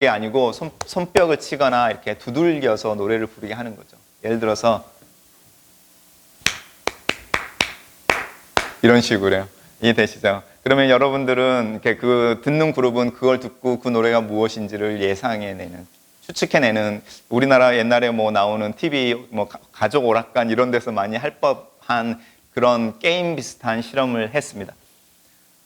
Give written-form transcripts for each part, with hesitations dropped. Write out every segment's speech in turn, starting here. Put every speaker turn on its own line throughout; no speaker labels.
게 아니고 손뼉을 치거나 이렇게 두들겨서 노래를 부르게 하는 거죠. 예를 들어서 이런 식으로요. 이해되시죠? 그러면 여러분들은 이렇게 그 듣는 그룹은 그걸 듣고 그 노래가 무엇인지를 예상해내는, 추측해내는, 우리나라 옛날에 뭐 나오는 TV 뭐 가족 오락관 이런 데서 많이 할 법한 그런 게임 비슷한 실험을 했습니다.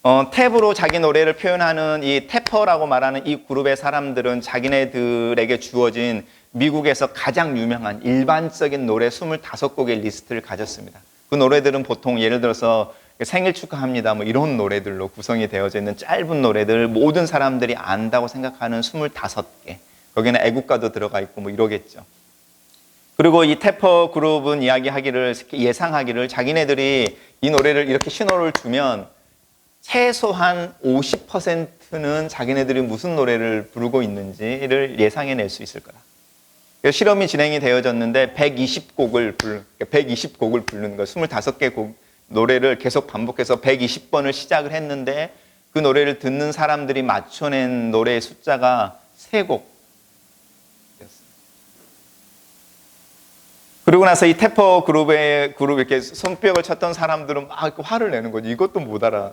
탭으로 자기 노래를 표현하는 이 탭퍼라고 말하는 이 그룹의 사람들은 자기네들에게 주어진 미국에서 가장 유명한 일반적인 노래 25곡의 리스트를 가졌습니다. 그 노래들은 보통 예를 들어서 생일 축하합니다 뭐 이런 노래들로 구성이 되어져 있는 짧은 노래들, 모든 사람들이 안다고 생각하는 25개, 거기는 애국가도 들어가 있고 뭐 이러겠죠. 그리고 이 탭퍼 그룹은 예상하기를 자기네들이 이 노래를 이렇게 신호를 주면 최소한 50%는 자기네들이 무슨 노래를 부르고 있는지를 예상해낼 수 있을 거다. 그래서 실험이 진행이 되어졌는데 120곡을 부르는 거, 25개 곡 노래를 계속 반복해서 120번을 시작을 했는데 그 노래를 듣는 사람들이 맞춰낸 노래의 숫자가 3곡. 그러고 나서 이 탭퍼 그룹 이렇게 손뼉을 쳤던 사람들은 막 화를 내는 거지. 이것도 못 알아.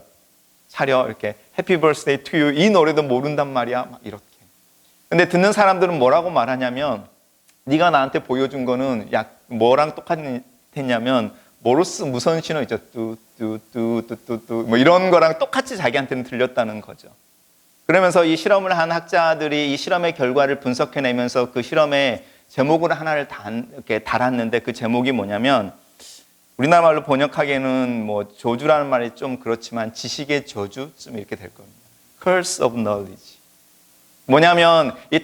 차려 이렇게 Happy Birthday to You 이 노래도 모른단 말이야 막 이렇게. 근데 듣는 사람들은 뭐라고 말하냐면 네가 나한테 보여준 거는 뭐랑 똑같았냐면 모르스 무선 신호 있죠. 뚜뚜뚜뚜뚜뚜 뭐 이런 거랑 똑같이 자기한테는 들렸다는 거죠. 그러면서 이 실험을 한 학자들이 이 실험의 결과를 분석해내면서 그 실험의 제목을 하나를 이렇게 달았는데 그 제목이 뭐냐면 우리나라 말로 번역하기에는 뭐 저주라는 말이 좀 그렇지만 지식의 저주쯤 이렇게 될 겁니다. Curse of Knowledge. 뭐냐면 이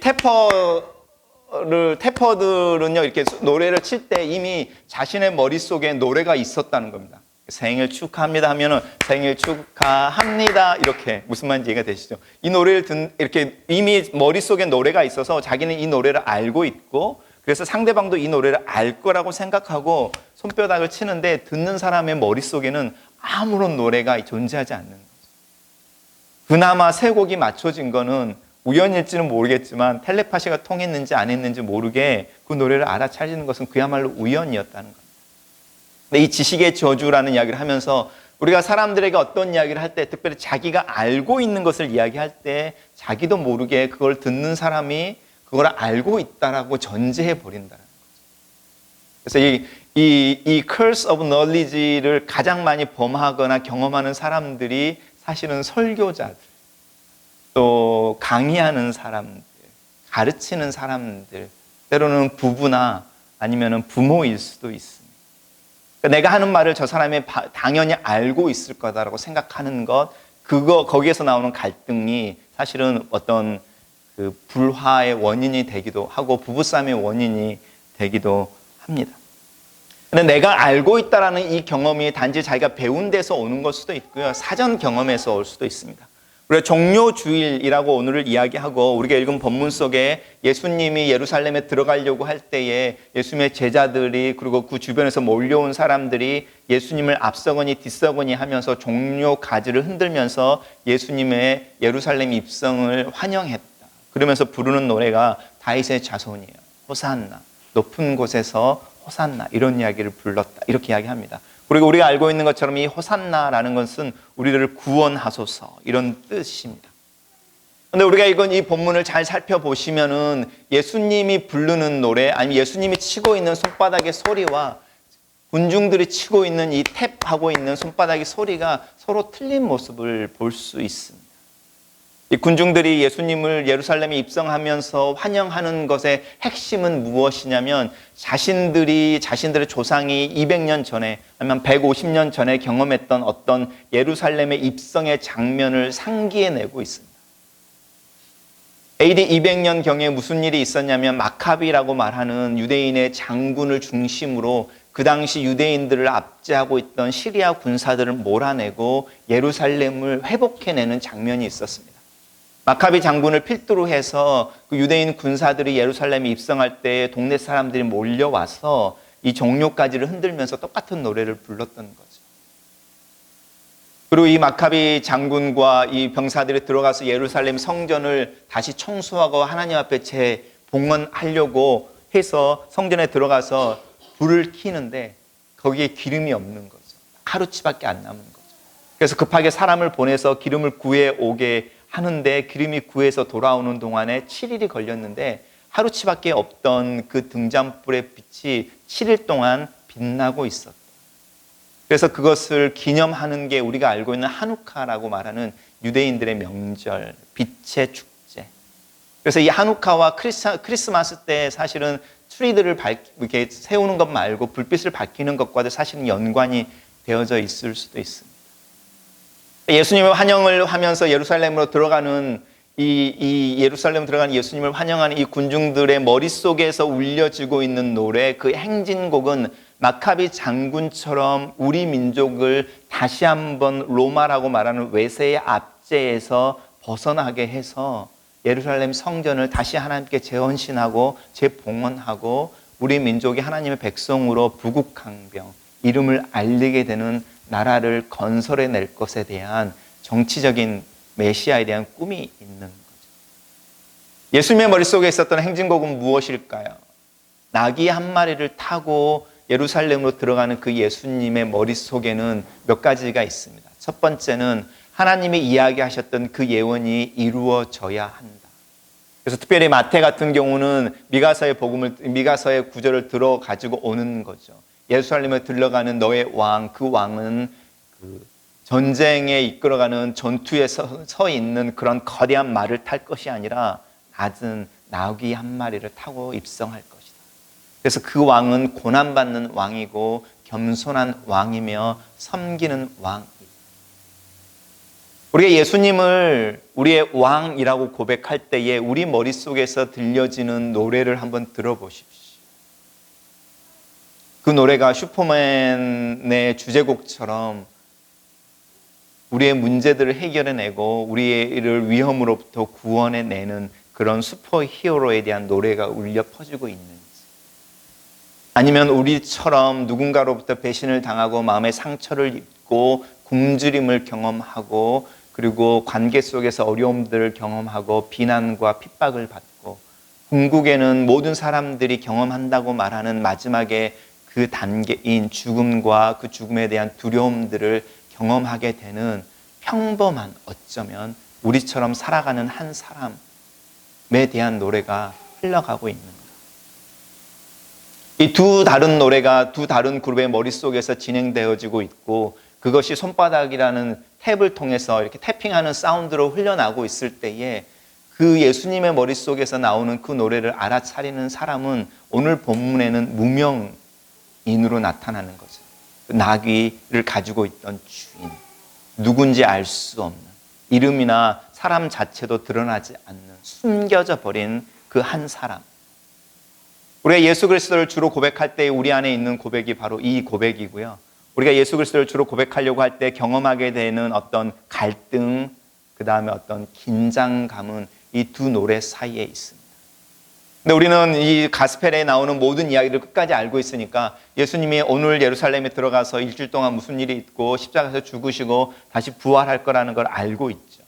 태퍼들은요 이렇게 노래를 칠 때 이미 자신의 머릿속에 노래가 있었다는 겁니다. 생일 축하합니다 하면은 생일 축하합니다 이렇게 무슨 말인지 이해가 되시죠? 이 노래를 이렇게 이미 머릿속에 노래가 있어서 자기는 이 노래를 알고 있고 그래서 상대방도 이 노래를 알 거라고 생각하고 손바닥을 치는데 듣는 사람의 머릿속에는 아무런 노래가 존재하지 않는 거죠. 그나마 3곡이 맞춰진 거는 우연일지는 모르겠지만 텔레파시가 통했는지 안 했는지 모르게 그 노래를 알아차리는 것은 그야말로 우연이었다는 겁니다. 근데 이 지식의 저주라는 이야기를 하면서 우리가 사람들에게 어떤 이야기를 할 때 특별히 자기가 알고 있는 것을 이야기할 때 자기도 모르게 그걸 듣는 사람이 그걸 알고 있다라고 전제해 버린다는 거죠. 그래서 이 curse of knowledge를 가장 많이 범하거나 경험하는 사람들이 사실은 설교자들, 또 강의하는 사람들, 가르치는 사람들, 때로는 부부나 아니면 부모일 수도 있습니다. 그러니까 내가 하는 말을 저 사람이 당연히 알고 있을 거다라고 생각하는 것, 거기에서 나오는 갈등이 사실은 어떤 그 불화의 원인이 되기도 하고 부부싸움의 원인이 되기도 합니다. 근데 내가 알고 있다라는 이 경험이 단지 자기가 배운 데서 오는 걸 수도 있고요. 사전 경험에서 올 수도 있습니다. 우리가 종료주일이라고 오늘을 이야기하고 우리가 읽은 본문 속에 예수님이 예루살렘에 들어가려고 할 때에 예수님의 제자들이 그리고 그 주변에서 몰려온 사람들이 예수님을 앞서거니 뒤서거니 하면서 종료 가지를 흔들면서 예수님의 예루살렘 입성을 환영했다. 그러면서 부르는 노래가 다윗의 자손이에요. 호산나, 높은 곳에서 호산나 이런 이야기를 불렀다. 이렇게 이야기합니다. 그리고 우리가 알고 있는 것처럼 이 호산나라는 것은 우리를 구원하소서 이런 뜻입니다. 그런데 우리가 읽은 이 본문을 잘 살펴보시면은 예수님이 부르는 노래 아니면 예수님이 치고 있는 손바닥의 소리와 군중들이 치고 있는 이 탭하고 있는 손바닥의 소리가 서로 틀린 모습을 볼 수 있습니다. 이 군중들이 예수님을 예루살렘에 입성하면서 환영하는 것의 핵심은 무엇이냐면 자신들의 조상이 200년 전에 아니면 150년 전에 경험했던 어떤 예루살렘의 입성의 장면을 상기해내고 있습니다. AD 200년경에 무슨 일이 있었냐면 마카비라고 말하는 유대인의 장군을 중심으로 그 당시 유대인들을 압제하고 있던 시리아 군사들을 몰아내고 예루살렘을 회복해내는 장면이 있었습니다. 마카비 장군을 필두로 해서 그 유대인 군사들이 예루살렘에 입성할 때 동네 사람들이 몰려와서 이 종료가지를 흔들면서 똑같은 노래를 불렀던 거죠. 그리고 이 마카비 장군과 이 병사들이 들어가서 예루살렘 성전을 다시 청소하고 하나님 앞에 재봉헌하려고 해서 성전에 들어가서 불을 켜는데 거기에 기름이 없는 거죠. 하루치밖에 안 남은 거죠. 그래서 급하게 사람을 보내서 기름을 구해 오게 하는데 기름이 구해서 돌아오는 동안에 7일이 걸렸는데 하루치밖에 없던 그 등잔불의 빛이 7일 동안 빛나고 있었다. 그래서 그것을 기념하는 게 우리가 알고 있는 하누카라고 말하는 유대인들의 명절, 빛의 축제. 그래서 이 하누카와 크리스마스 때 사실은 트리들을 이렇게 세우는 것 말고 불빛을 밝히는 것과도 사실은 연관이 되어져 있을 수도 있습니다. 예수님의 환영을 하면서 예루살렘으로 들어가는 이 예루살렘 들어가는 예수님을 환영하는 이 군중들의 머릿속에서 울려지고 있는 노래, 그 행진곡은 마카비 장군처럼 우리 민족을 다시 한번 로마라고 말하는 외세의 압제에서 벗어나게 해서 예루살렘 성전을 다시 하나님께 재헌신하고 재봉헌하고 우리 민족이 하나님의 백성으로 부국강병, 이름을 알리게 되는 나라를 건설해낼 것에 대한 정치적인 메시아에 대한 꿈이 있는 거죠. 예수님의 머릿속에 있었던 행진곡은 무엇일까요? 나귀 한 마리를 타고 예루살렘으로 들어가는 그 예수님의 머릿속에는 몇 가지가 있습니다. 첫 번째는 하나님이 이야기하셨던 그 예언이 이루어져야 한다. 그래서 특별히 마태 같은 경우는 미가서의 구절을 들어 가지고 오는 거죠. 예루살렘에 들러가는 너의 왕, 그 왕은 그 전쟁에 이끌어가는 전투에 서 있는 그런 거대한 말을 탈 것이 아니라 낮은 나귀 한 마리를 타고 입성할 것이다. 그래서 그 왕은 고난받는 왕이고 겸손한 왕이며 섬기는 왕이다. 우리가 예수님을 우리의 왕이라고 고백할 때에 우리 머릿속에서 들려지는 노래를 한번 들어보십시오. 그 노래가 슈퍼맨의 주제곡처럼 우리의 문제들을 해결해내고 우리를 위험으로부터 구원해내는 그런 슈퍼히어로에 대한 노래가 울려 퍼지고 있는지, 아니면 우리처럼 누군가로부터 배신을 당하고 마음의 상처를 입고 굶주림을 경험하고 그리고 관계 속에서 어려움들을 경험하고 비난과 핍박을 받고 궁극에는 모든 사람들이 경험한다고 말하는 마지막에 그 단계인 죽음과 그 죽음에 대한 두려움들을 경험하게 되는 평범한, 어쩌면 우리처럼 살아가는 한 사람에 대한 노래가 흘러가고 있는 거예요. 이 두 다른 노래가 두 다른 그룹의 머릿속에서 진행되어지고 있고 그것이 손바닥이라는 탭을 통해서 이렇게 태핑하는 사운드로 흘러나오고 있을 때에 그 예수님의 머릿속에서 나오는 그 노래를 알아차리는 사람은 오늘 본문에는 무명인으로 나타나는 거죠. 나귀를 가지고 있던 주인, 누군지 알 수 없는, 이름이나 사람 자체도 드러나지 않는 숨겨져 버린 그 한 사람. 우리가 예수 그리스도를 주로 고백할 때 우리 안에 있는 고백이 바로 이 고백이고요. 우리가 예수 그리스도를 주로 고백하려고 할 때 경험하게 되는 어떤 갈등, 그 다음에 어떤 긴장감은 이 두 노래 사이에 있습니다. 근데 우리는 이 가스펠에 나오는 모든 이야기를 끝까지 알고 있으니까 예수님이 오늘 예루살렘에 들어가서 일주일 동안 무슨 일이 있고 십자가에서 죽으시고 다시 부활할 거라는 걸 알고 있죠.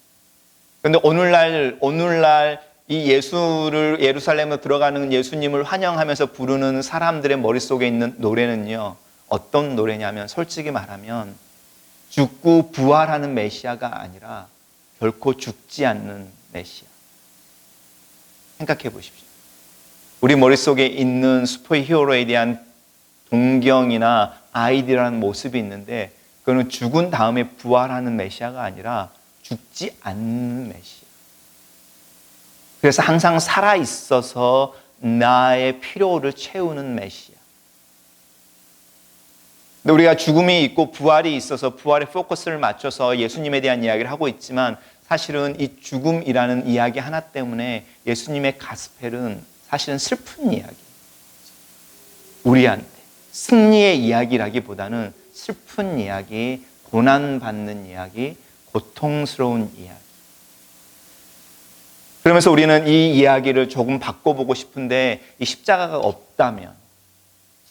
그런데 오늘날 이 예루살렘으로 들어가는 예수님을 환영하면서 부르는 사람들의 머릿속에 있는 노래는요, 어떤 노래냐면 솔직히 말하면 죽고 부활하는 메시아가 아니라 결코 죽지 않는 메시아. 생각해 보십시오. 우리 머릿속에 있는 슈퍼히어로에 대한 동경이나 아이디어라는 모습이 있는데 그거는 죽은 다음에 부활하는 메시아가 아니라 죽지 않는 메시아. 그래서 항상 살아있어서 나의 필요를 채우는 메시아. 근데 우리가 죽음이 있고 부활이 있어서 부활에 포커스를 맞춰서 예수님에 대한 이야기를 하고 있지만 사실은 이 죽음이라는 이야기 하나 때문에 예수님의 가스펠은 사실은 슬픈 이야기. 우리한테 승리의 이야기라기보다는 슬픈 이야기, 고난받는 이야기, 고통스러운 이야기. 그러면서 우리는 이 이야기를 조금 바꿔보고 싶은데 이 십자가가 없다면,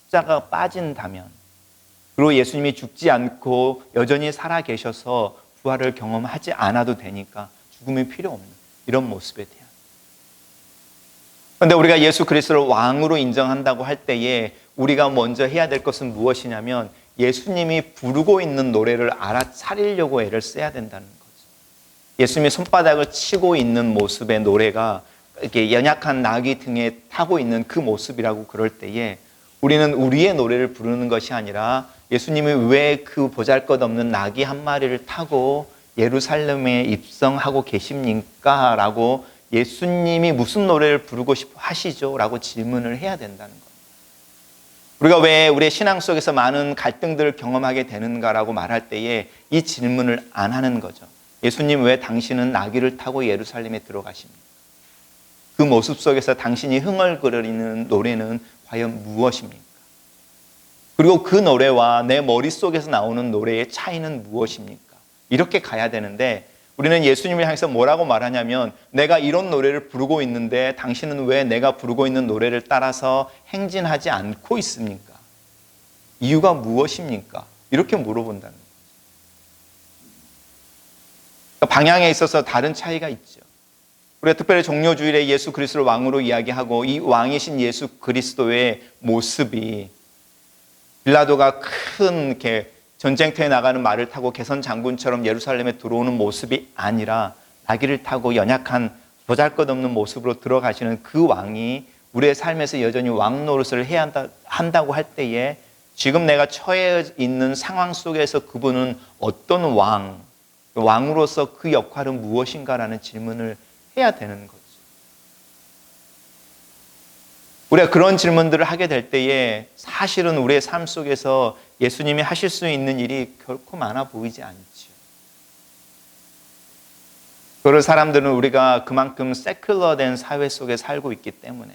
십자가가 빠진다면, 그리고 예수님이 죽지 않고 여전히 살아계셔서 부활을 경험하지 않아도 되니까 죽음이 필요 없는 이런 모습에 대한. 그런데 우리가 예수 그리스도를 왕으로 인정한다고 할 때에 우리가 먼저 해야 될 것은 무엇이냐면 예수님이 부르고 있는 노래를 알아차리려고 애를 써야 된다는 거죠. 예수님이 손바닥을 치고 있는 모습의 노래가 이렇게 연약한 나귀 등에 타고 있는 그 모습이라고 그럴 때에 우리는 우리의 노래를 부르는 것이 아니라 예수님이 왜 그 보잘것없는 나귀 한 마리를 타고 예루살렘에 입성하고 계십니까? 라고 예수님이 무슨 노래를 부르고 싶어 하시죠? 라고 질문을 해야 된다는 겁니다. 우리가 왜 우리의 신앙 속에서 많은 갈등들을 경험하게 되는가라고 말할 때에 이 질문을 안 하는 거죠. 예수님, 왜 당신은 나귀를 타고 예루살렘에 들어가십니까? 그 모습 속에서 당신이 흥얼거리는 노래는 과연 무엇입니까? 그리고 그 노래와 내 머릿속에서 나오는 노래의 차이는 무엇입니까? 이렇게 가야 되는데 우리는 예수님을 향해서 뭐라고 말하냐면 내가 이런 노래를 부르고 있는데 당신은 왜 내가 부르고 있는 노래를 따라서 행진하지 않고 있습니까? 이유가 무엇입니까? 이렇게 물어본다는 거예요. 그러니까 방향에 있어서 다른 차이가 있죠. 우리가 특별히 종료주일에 예수 그리스도를 왕으로 이야기하고 이 왕이신 예수 그리스도의 모습이 빌라도가 큰 이렇게 전쟁터에 나가는 말을 타고 개선 장군처럼 예루살렘에 들어오는 모습이 아니라 나귀를 타고 연약한 보잘것없는 모습으로 들어가시는 그 왕이 우리의 삶에서 여전히 왕 노릇을 해야 한다고 할 때에 지금 내가 처해 있는 상황 속에서 그분은 어떤 왕으로서 그 역할은 무엇인가라는 질문을 해야 되는 거죠. 우리가 그런 질문들을 하게 될 때에 사실은 우리의 삶 속에서 예수님이 하실 수 있는 일이 결코 많아 보이지 않죠. 그런 사람들은 우리가 그만큼 세큘러된 사회 속에 살고 있기 때문에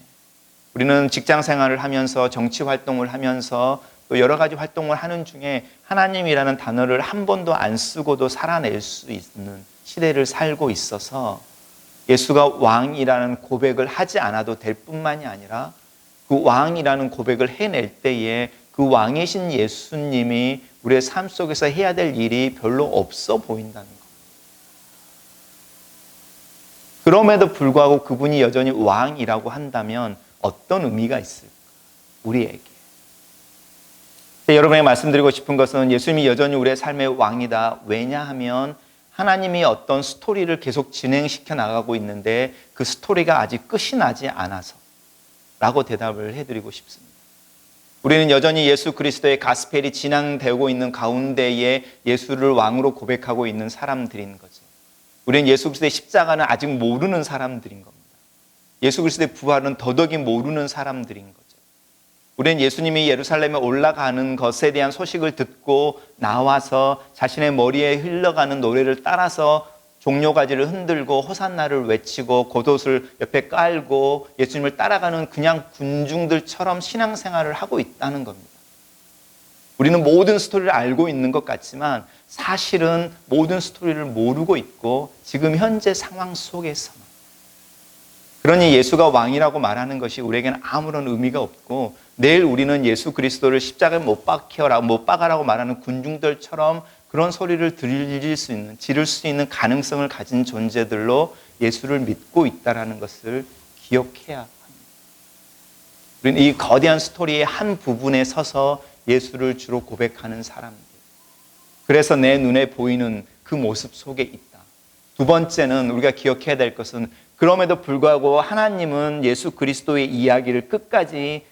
우리는 직장 생활을 하면서 정치 활동을 하면서 또 여러 가지 활동을 하는 중에 하나님이라는 단어를 한 번도 안 쓰고도 살아낼 수 있는 시대를 살고 있어서 예수가 왕이라는 고백을 하지 않아도 될 뿐만이 아니라 그 왕이라는 고백을 해낼 때에 그 왕이신 예수님이 우리의 삶 속에서 해야 될 일이 별로 없어 보인다는 것. 그럼에도 불구하고 그분이 여전히 왕이라고 한다면 어떤 의미가 있을까? 우리에게. 여러분에게 말씀드리고 싶은 것은 예수님이 여전히 우리의 삶의 왕이다. 왜냐하면 하나님이 어떤 스토리를 계속 진행시켜 나가고 있는데 그 스토리가 아직 끝이 나지 않아서 라고 대답을 해드리고 싶습니다. 우리는 여전히 예수 그리스도의 가스펠이 진행되고 있는 가운데에 예수를 왕으로 고백하고 있는 사람들인 거죠. 우리는 예수 그리스도의 십자가는 아직 모르는 사람들인 겁니다. 예수 그리스도의 부활은 더더욱이 모르는 사람들인 거죠. 우리는 예수님이 예루살렘에 올라가는 것에 대한 소식을 듣고 나와서 자신의 머리에 흘러가는 노래를 따라서 종려가지를 흔들고 호산나를 외치고 겉옷을 옆에 깔고 예수님을 따라가는 그냥 군중들처럼 신앙생활을 하고 있다는 겁니다. 우리는 모든 스토리를 알고 있는 것 같지만 사실은 모든 스토리를 모르고 있고 지금 현재 상황 속에서만. 그러니 예수가 왕이라고 말하는 것이 우리에게는 아무런 의미가 없고 내일 우리는 예수 그리스도를 십자가에 못 박아라고 말하는 군중들처럼 그런 소리를 지를 수 있는 가능성을 가진 존재들로 예수를 믿고 있다는 것을 기억해야 합니다. 우리는 이 거대한 스토리의 한 부분에 서서 예수를 주로 고백하는 사람들. 그래서 내 눈에 보이는 그 모습 속에 있다. 두 번째는 우리가 기억해야 될 것은 그럼에도 불구하고 하나님은 예수 그리스도의 이야기를 끝까지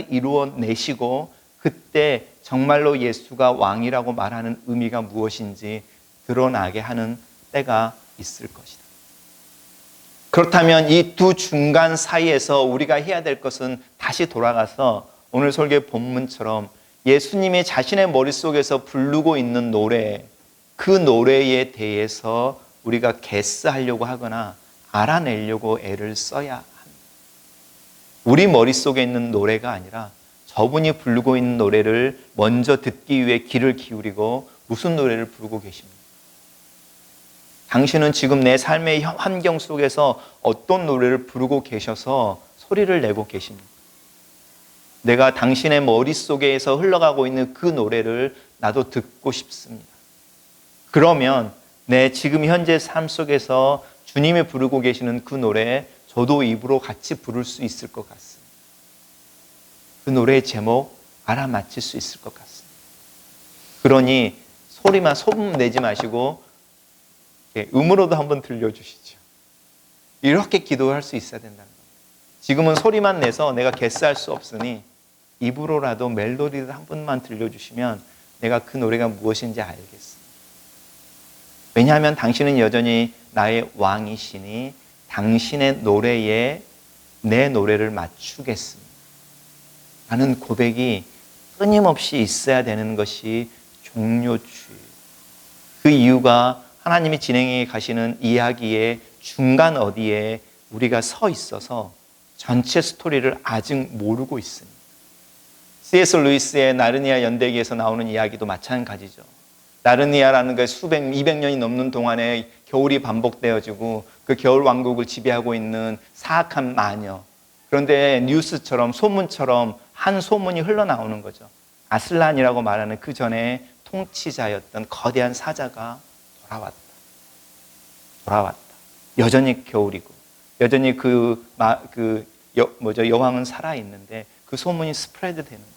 이루어내시고 그때 정말로 예수가 왕이라고 말하는 의미가 무엇인지 드러나게 하는 때가 있을 것이다. 그렇다면 이 두 중간 사이에서 우리가 해야 될 것은 다시 돌아가서 오늘 설교의 본문처럼 예수님이 자신의 머릿속에서 부르고 있는 노래, 그 노래에 대해서 우리가 게스하려고 하거나 알아내려고 애를 써야 합니다. 우리 머릿속에 있는 노래가 아니라 저분이 부르고 있는 노래를 먼저 듣기 위해 귀를 기울이고 무슨 노래를 부르고 계십니까? 당신은 지금 내 삶의 환경 속에서 어떤 노래를 부르고 계셔서 소리를 내고 계십니까? 내가 당신의 머릿속에서 흘러가고 있는 그 노래를 나도 듣고 싶습니다. 그러면 내 지금 현재 삶 속에서 주님이 부르고 계시는 그 노래 저도 입으로 같이 부를 수 있을 것 같습니다. 그 노래의 제목 알아맞힐 수 있을 것 같습니다. 그러니 소리만 소음 내지 마시고 음으로도 한번 들려주시죠. 이렇게 기도할 수 있어야 된다는 거예요. 지금은 소리만 내서 내가 개스할 수 없으니 입으로라도 멜로디를 한 번만 들려주시면 내가 그 노래가 무엇인지 알겠습니다. 왜냐하면 당신은 여전히 나의 왕이시니 당신의 노래에 내 노래를 맞추겠습니다. 라는 고백이 끊임없이 있어야 되는 것이 종료주의. 그 이유가 하나님이 진행해 가시는 이야기의 중간 어디에 우리가 서 있어서 전체 스토리를 아직 모르고 있습니다. C.S. 루이스의 나르니아 연대기에서 나오는 이야기도 마찬가지죠. 나르니아라는 게 200년이 넘는 동안에 겨울이 반복되어지고 그 겨울 왕국을 지배하고 있는 사악한 마녀. 그런데 뉴스처럼 소문처럼 한 소문이 흘러나오는 거죠. 아슬란이라고 말하는 그 전에 통치자였던 거대한 사자가 돌아왔다. 여전히 겨울이고 여전히 여왕은 살아있는데 그 소문이 스프레드 되는 거죠.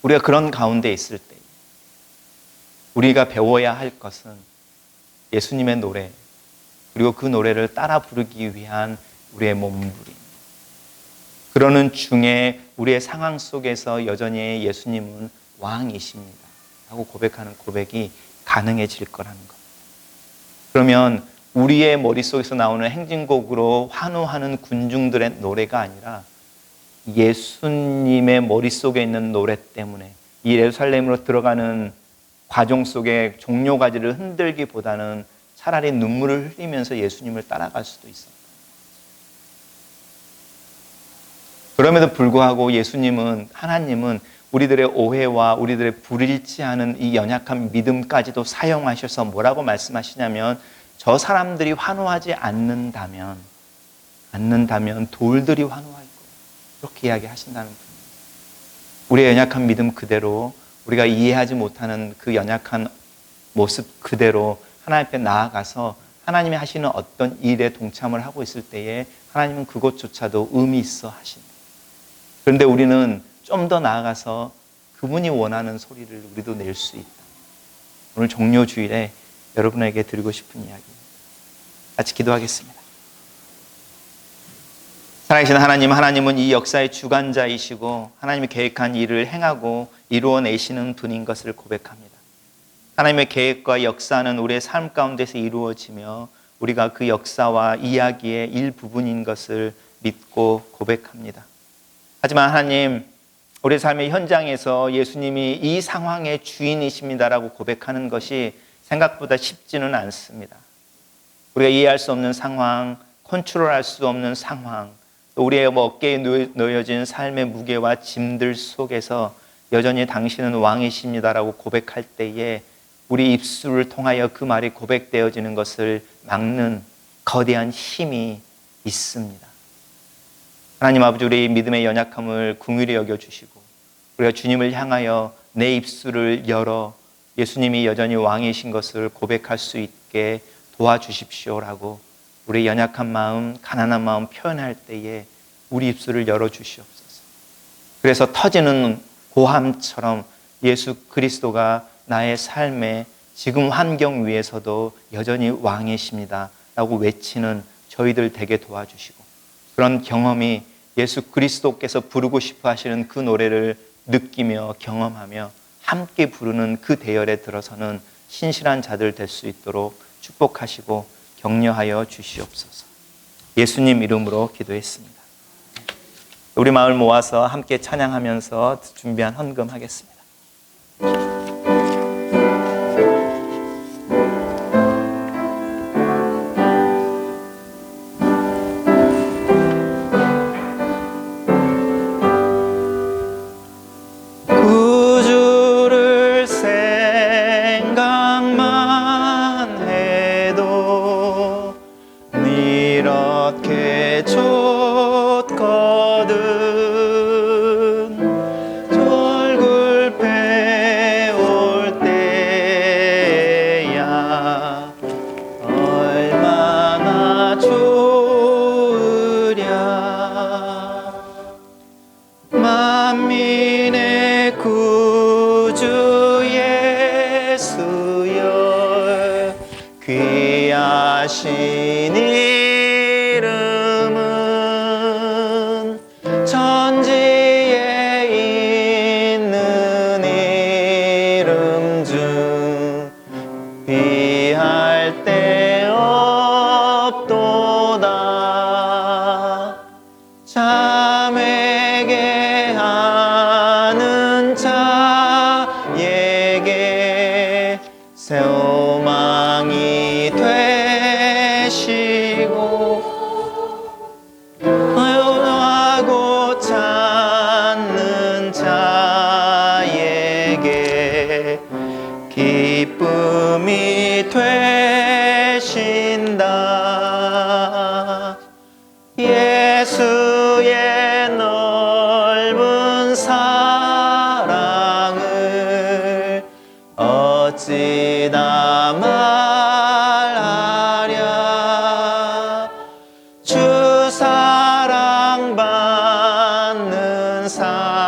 우리가 그런 가운데 있을 때 우리가 배워야 할 것은 예수님의 노래, 그리고 그 노래를 따라 부르기 위한 우리의 몸부림. 그러는 중에 우리의 상황 속에서 여전히 예수님은 왕이십니다 하고 고백하는 고백이 가능해질 거라는 것. 그러면 우리의 머릿속에서 나오는 행진곡으로 환호하는 군중들의 노래가 아니라 예수님의 머릿속에 있는 노래 때문에 이 예루살렘으로 들어가는 과정 속에 종려가지를 흔들기보다는 차라리 눈물을 흘리면서 예수님을 따라갈 수도 있어요. 그럼에도 불구하고 하나님은 우리들의 오해와 우리들의 불일치하는 이 연약한 믿음까지도 사용하셔서 뭐라고 말씀하시냐면 저 사람들이 환호하지 않는다면 돌들이 환호할 거예요. 이렇게 이야기하신다는 분이에요. 우리의 연약한 믿음 그대로 우리가 이해하지 못하는 그 연약한 모습 그대로 하나님 앞에 나아가서 하나님이 하시는 어떤 일에 동참을 하고 있을 때에 하나님은 그것조차도 의미 있어 하신다. 그런데 우리는 좀 더 나아가서 그분이 원하는 소리를 우리도 낼 수 있다. 오늘 종료주일에 여러분에게 드리고 싶은 이야기입니다. 같이 기도하겠습니다. 살아계신 하나님은 이 역사의 주관자이시고 하나님이 계획한 일을 행하고 이루어내시는 분인 것을 고백합니다. 하나님의 계획과 역사는 우리의 삶 가운데서 이루어지며 우리가 그 역사와 이야기의 일부분인 것을 믿고 고백합니다. 하지만 하나님, 우리 삶의 현장에서 예수님이 이 상황의 주인이십니다라고 고백하는 것이 생각보다 쉽지는 않습니다. 우리가 이해할 수 없는 상황, 컨트롤할 수 없는 상황, 또 우리의 어깨에 놓여진 삶의 무게와 짐들 속에서 여전히 당신은 왕이십니다라고 고백할 때에 우리 입술을 통하여 그 말이 고백되어지는 것을 막는 거대한 힘이 있습니다. 하나님 아버지, 우리 믿음의 연약함을 긍휼히 여겨주시고 우리가 주님을 향하여 내 입술을 열어 예수님이 여전히 왕이신 것을 고백할 수 있게 도와주십시오라고 우리 연약한 마음, 가난한 마음 표현할 때에 우리 입술을 열어주시옵소서. 그래서 터지는 고함처럼 예수 그리스도가 나의 삶에 지금 환경 위에서도 여전히 왕이십니다 라고 외치는 저희들 되게 도와주시고, 그런 경험이 예수 그리스도께서 부르고 싶어 하시는 그 노래를 느끼며 경험하며 함께 부르는 그 대열에 들어서는 신실한 자들 될 수 있도록 축복하시고 격려하여 주시옵소서. 예수님 이름으로 기도했습니다. 우리 마을 모아서 함께 찬양하면서 준비한 헌금 하겠습니다. 구주를 생각만 해도 이렇게 좋거든. 절굴배 올 때 어찌나 말하랴. 주 사랑받는 사람만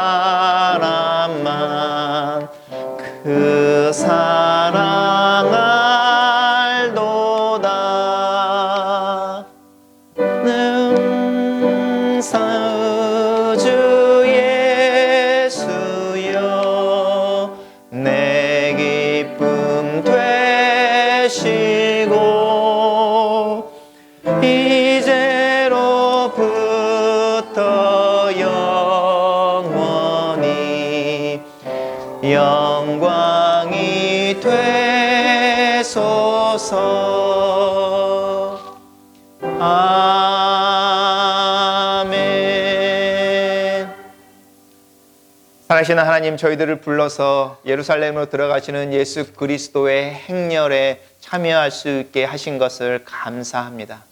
그 사랑 알도다. 주 예수여 내 기쁨 되시고 이제로부터 영원히 영광이 되소서. 아멘. 살아계시는 하나님, 저희들을 불러서 예루살렘으로 들어가시는 예수 그리스도의 행렬에 참여할 수 있게 하신 것을 감사합니다.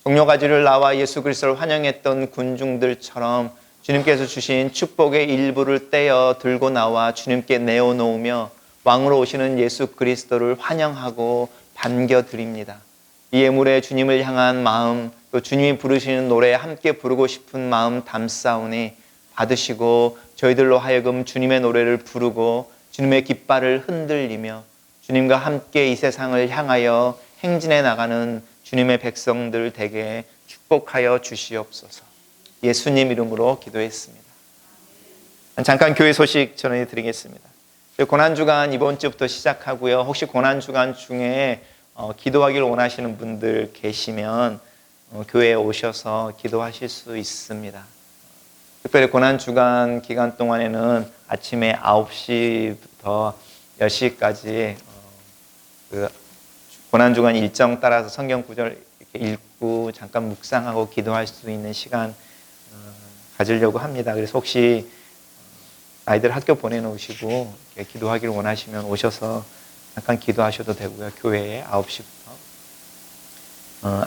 종려가지를 나와 예수 그리스도를 환영했던 군중들처럼 주님께서 주신 축복의 일부를 떼어 들고 나와 주님께 내어놓으며 왕으로 오시는 예수 그리스도를 환영하고 반겨드립니다. 이 예물에 주님을 향한 마음, 또 주님이 부르시는 노래에 함께 부르고 싶은 마음 담사오니 받으시고 저희들로 하여금 주님의 노래를 부르고 주님의 깃발을 흔들리며 주님과 함께 이 세상을 향하여 행진해 나가는 주님의 백성들 되게 축복하여 주시옵소서. 예수님 이름으로 기도했습니다. 잠깐 교회 소식 전해드리겠습니다. 고난주간 이번 주부터 시작하고요. 혹시 고난주간 중에 기도하기를 원하시는 분들 계시면 교회에 오셔서 기도하실 수 있습니다. 특별히 고난주간 기간 동안에는 아침에 9시부터 10시까지 그 고난주간 일정 따라서 성경 구절 이렇게 읽고 잠깐 묵상하고 기도할 수 있는 시간 가지려고 합니다. 그래서 혹시 아이들 학교 보내놓으시고 기도하기를 원하시면 오셔서 잠깐 기도하셔도 되고요. 교회에 9시부터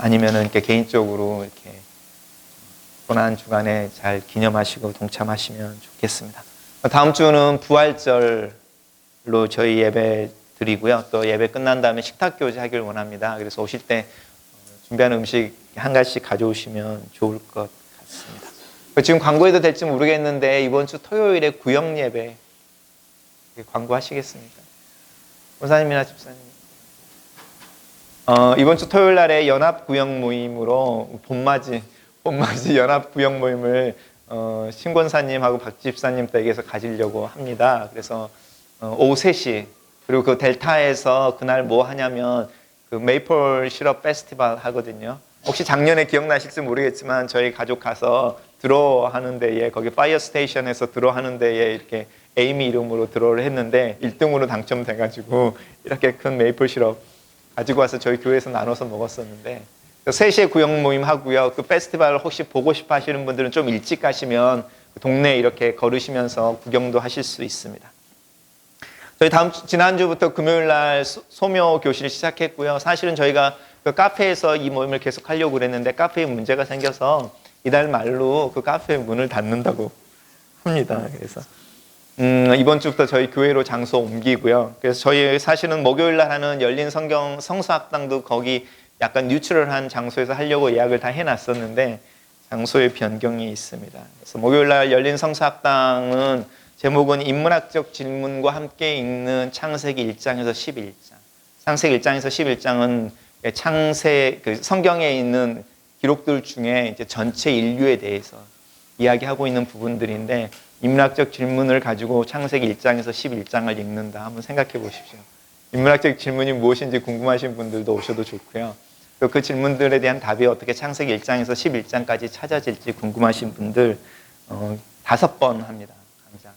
아니면은 이렇게 개인적으로 이렇게 고난 주간에 잘 기념하시고 동참하시면 좋겠습니다. 다음 주는 부활절로 저희 예배 드리고요. 또 예배 끝난 다음에 식탁 교제 하길 원합니다. 그래서 오실 때 준비한 음식 한 가지씩 가져오시면 좋을 것 같습니다. 지금 광고해도 될지 모르겠는데 이번 주 토요일에 구역 예배 광고하시겠습니까? 원사님이나 집사님. 이번 주 토요일 날에 연합 구역 모임으로 봄맞이 연합 구역 모임을 신권사님하고 박 집사님 댁에서 가지려고 합니다. 그래서 오후 3시 그리고 그 델타에서 그날 뭐 하냐면 그 메이플 시럽 페스티벌 하거든요. 혹시 작년에 기억나실지 모르겠지만 저희 가족 가서 드로 하는 데에 거기 파이어 스테이션에서 드로 하는 데에 이렇게 에이미 이름으로 드로를 했는데 1등으로 당첨돼가지고 이렇게 큰 메이플 시럽 가지고 와서 저희 교회에서 나눠서 먹었었는데 3시에 구역 모임 하고요. 그 페스티벌 혹시 보고 싶어 하시는 분들은 좀 일찍 가시면 동네에 이렇게 걸으시면서 구경도 하실 수 있습니다. 저희 지난주부터 금요일 날 소묘 교실 시작했고요. 사실은 저희가 그 카페에서 이 모임을 계속 하려고 그랬는데 카페에 문제가 생겨서 이달 말로 그 카페 문을 닫는다고 합니다. 그래서 이번 주부터 저희 교회로 장소 옮기고요. 그래서 저희 사실은 목요일 날 하는 열린 성경 성수학당도 거기 약간 뉴트럴한 장소에서 하려고 예약을 다 해놨었는데 장소의 변경이 있습니다. 그래서 목요일 날 열린 성수학당은 제목은 인문학적 질문과 함께 읽는 창세기 1장에서 11장. 창세기 1장에서 11장은 그 성경에 있는 기록들 중에 이제 전체 인류에 대해서 이야기하고 있는 부분들인데 인문학적 질문을 가지고 창세기 1장에서 11장을 읽는다. 한번 생각해 보십시오. 인문학적 질문이 무엇인지 궁금하신 분들도 오셔도 좋고요. 또 그 질문들에 대한 답이 어떻게 창세기 1장에서 11장까지 찾아질지 궁금하신 분들 5번 합니다. 강좌.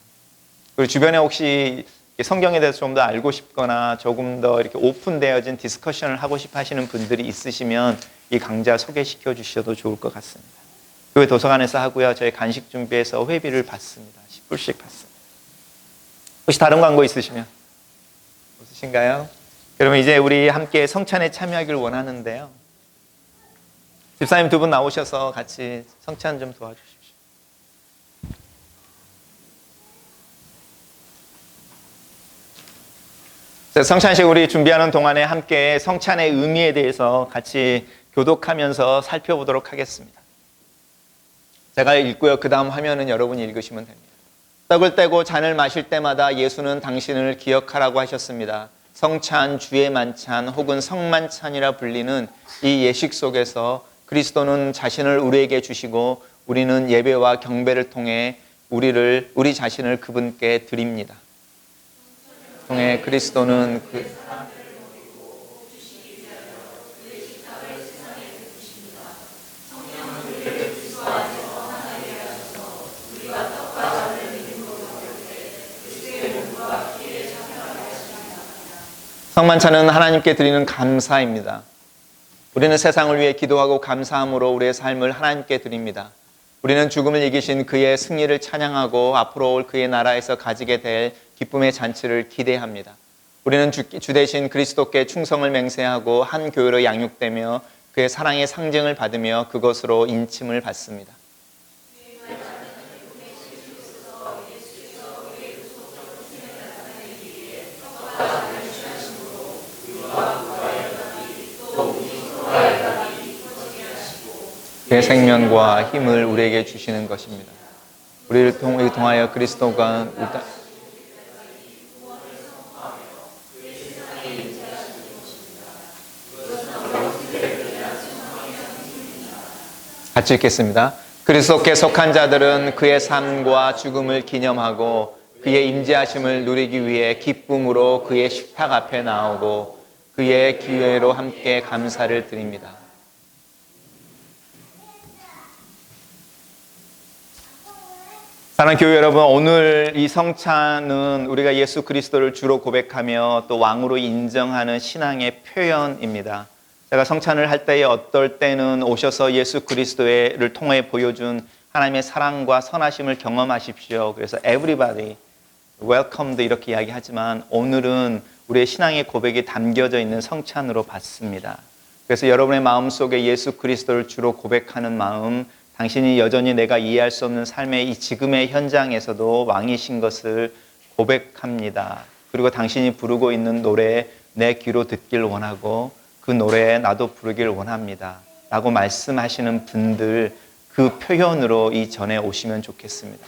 그리고 주변에 혹시 성경에 대해서 좀 더 알고 싶거나 조금 더 이렇게 오픈되어진 디스커션을 하고 싶어 하시는 분들이 있으시면 이 강좌 소개시켜 주셔도 좋을 것 같습니다. 교회 도서관에서 하고요. 저희 간식 준비해서 회비를 받습니다. 10불씩 받습니다. 혹시 다른 광고 있으시면? 없으신가요? 그러면 이제 우리 함께 성찬에 참여하기를 원하는데요. 집사님 2분 나오셔서 같이 성찬 좀 도와주십시오. 성찬식 우리 준비하는 동안에 함께 성찬의 의미에 대해서 같이 교독하면서 살펴보도록 하겠습니다. 제가 읽고요. 그 다음 화면은 여러분이 읽으시면 됩니다. 떡을 떼고 잔을 마실 때마다 예수는 당신을 기억하라고 하셨습니다. 성찬, 주의 만찬 혹은 성만찬이라 불리는 이 예식 속에서 그리스도는 자신을 우리에게 주시고 우리는 예배와 경배를 통해 우리 자신을 그분께 드립니다. 통해 그리스도는 성만찬은 하나님께 드리는 감사입니다. 우리는 세상을 위해 기도하고 감사함으로 우리의 삶을 하나님께 드립니다. 우리는 죽음을 이기신 그의 승리를 찬양하고 앞으로 올 그의 나라에서 가지게 될 기쁨의 잔치를 기대합니다. 우리는 주 대신 그리스도께 충성을 맹세하고 한 교회로 양육되며 그의 사랑의 상징을 받으며 그것으로 인침을 받습니다. 그의 생명과 힘을 우리에게 주시는 것입니다. 우리를 통하여 그리스도가 같이 읽겠습니다. 그리스도께 속한 자들은 그의 삶과 죽음을 기념하고 그의 임재하심을 누리기 위해 기쁨으로 그의 식탁 앞에 나오고 그의 기회로 함께 감사를 드립니다. 사랑하는 교회 여러분, 오늘 이 성찬은 우리가 예수 그리스도를 주로 고백하며 또 왕으로 인정하는 신앙의 표현입니다. 제가 성찬을 할 때에 어떨 때는 오셔서 예수 그리스도를 통해 보여준 하나님의 사랑과 선하심을 경험하십시오. 그래서 everybody welcomed 이렇게 이야기하지만 오늘은 우리의 신앙의 고백이 담겨져 있는 성찬으로 받습니다. 그래서 여러분의 마음속에 예수 그리스도를 주로 고백하는 마음, 당신이 여전히 내가 이해할 수 없는 삶의 이 지금의 현장에서도 왕이신 것을 고백합니다. 그리고 당신이 부르고 있는 노래 내 귀로 듣길 원하고 그 노래 나도 부르길 원합니다. 라고 말씀하시는 분들 그 표현으로 이 전에 오시면 좋겠습니다.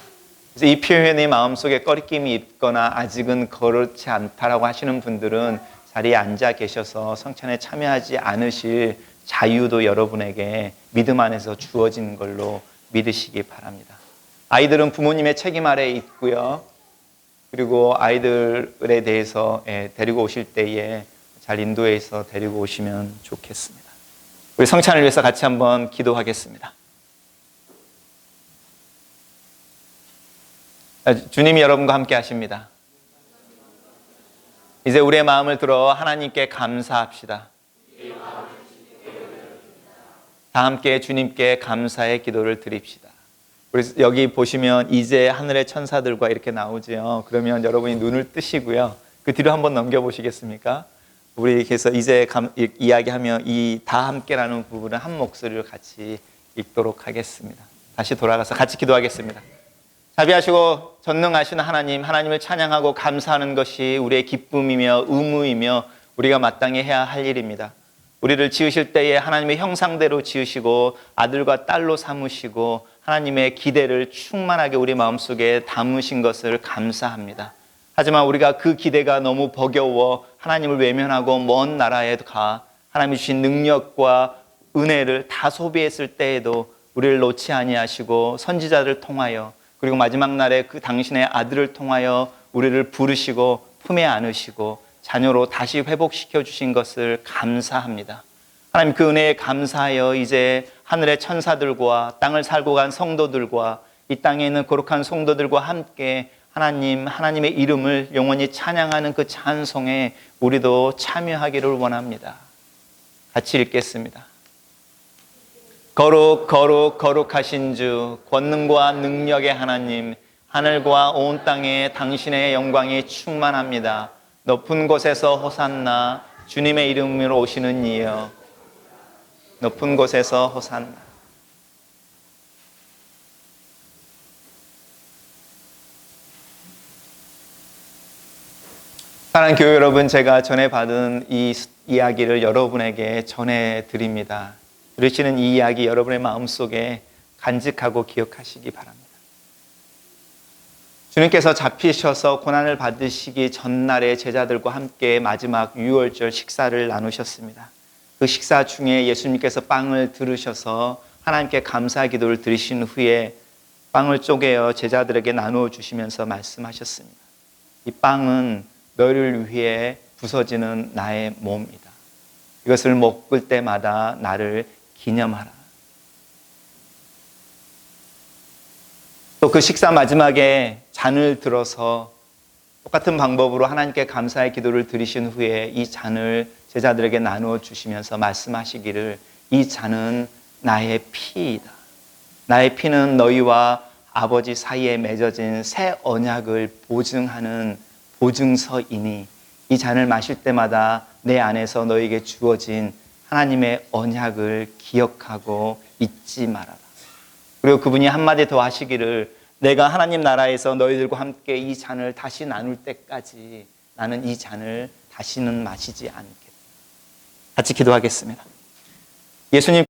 그래서 이 표현이 마음속에 꺼리낌이 있거나 아직은 그렇지 않다라고 하시는 분들은 자리에 앉아 계셔서 성찬에 참여하지 않으실 자유도 여러분에게 믿음 안에서 주어진 걸로 믿으시기 바랍니다. 아이들은 부모님의 책임 아래에 있고요. 그리고 아이들에 대해서 데리고 오실 때에 잘 인도해서 데리고 오시면 좋겠습니다. 우리 성찬을 위해서 같이 한번 기도하겠습니다. 주님이 여러분과 함께 하십니다. 이제 우리의 마음을 들어 하나님께 감사합시다. 다 함께 주님께 감사의 기도를 드립시다. 우리 여기 보시면 이제 하늘의 천사들과 이렇게 나오죠. 그러면 여러분이 눈을 뜨시고요. 그 뒤로 한번 넘겨보시겠습니까? 우리께서 이제 이야기하면 이 다 함께라는 부분을 한 목소리로 같이 읽도록 하겠습니다. 다시 돌아가서 같이 기도하겠습니다. 자비하시고 전능하신 하나님, 하나님을 찬양하고 감사하는 것이 우리의 기쁨이며 의무이며 우리가 마땅히 해야 할 일입니다. 우리를 지으실 때에 하나님의 형상대로 지으시고 아들과 딸로 삼으시고 하나님의 기대를 충만하게 우리 마음속에 담으신 것을 감사합니다. 하지만 우리가 그 기대가 너무 버거워 하나님을 외면하고 먼 나라에 가 하나님이 주신 능력과 은혜를 다 소비했을 때에도 우리를 놓지 아니하시고 선지자들을 통하여 그리고 마지막 날에 그 당신의 아들을 통하여 우리를 부르시고 품에 안으시고 자녀로 다시 회복시켜 주신 것을 감사합니다. 하나님 그 은혜에 감사하여 이제 하늘의 천사들과 땅을 살고 간 성도들과 이 땅에 있는 거룩한 성도들과 함께 하나님의 이름을 영원히 찬양하는 그 찬송에 우리도 참여하기를 원합니다. 같이 읽겠습니다. 거룩 거룩 거룩하신 주 권능과 능력의 하나님 하늘과 온 땅에 당신의 영광이 충만합니다. 높은 곳에서 호산나 주님의 이름으로 오시는 이여 높은 곳에서 호산나. 사랑하는 교회 여러분, 제가 전해받은 이 이야기를 여러분에게 전해드립니다. 들으시는 이 이야기 여러분의 마음속에 간직하고 기억하시기 바랍니다. 주님께서 잡히셔서 고난을 받으시기 전날에 제자들과 함께 마지막 유월절 식사를 나누셨습니다. 그 식사 중에 예수님께서 빵을 들으셔서 하나님께 감사 기도를 드리신 후에 빵을 쪼개어 제자들에게 나누어 주시면서 말씀하셨습니다. 이 빵은 너희를 위해 부서지는 나의 몸이다. 이것을 먹을 때마다 나를 기념하라. 또 그 식사 마지막에 잔을 들어서 똑같은 방법으로 하나님께 감사의 기도를 드리신 후에 이 잔을 제자들에게 나누어 주시면서 말씀하시기를 이 잔은 나의 피이다. 나의 피는 너희와 아버지 사이에 맺어진 새 언약을 보증하는 보증서이니 이 잔을 마실 때마다 내 안에서 너에게 주어진 하나님의 언약을 기억하고 잊지 말아라. 그리고 그분이 한마디 더 하시기를 내가 하나님 나라에서 너희들과 함께 이 잔을 다시 나눌 때까지 나는 이 잔을 다시는 마시지 않겠다. 같이 기도하겠습니다. 예수님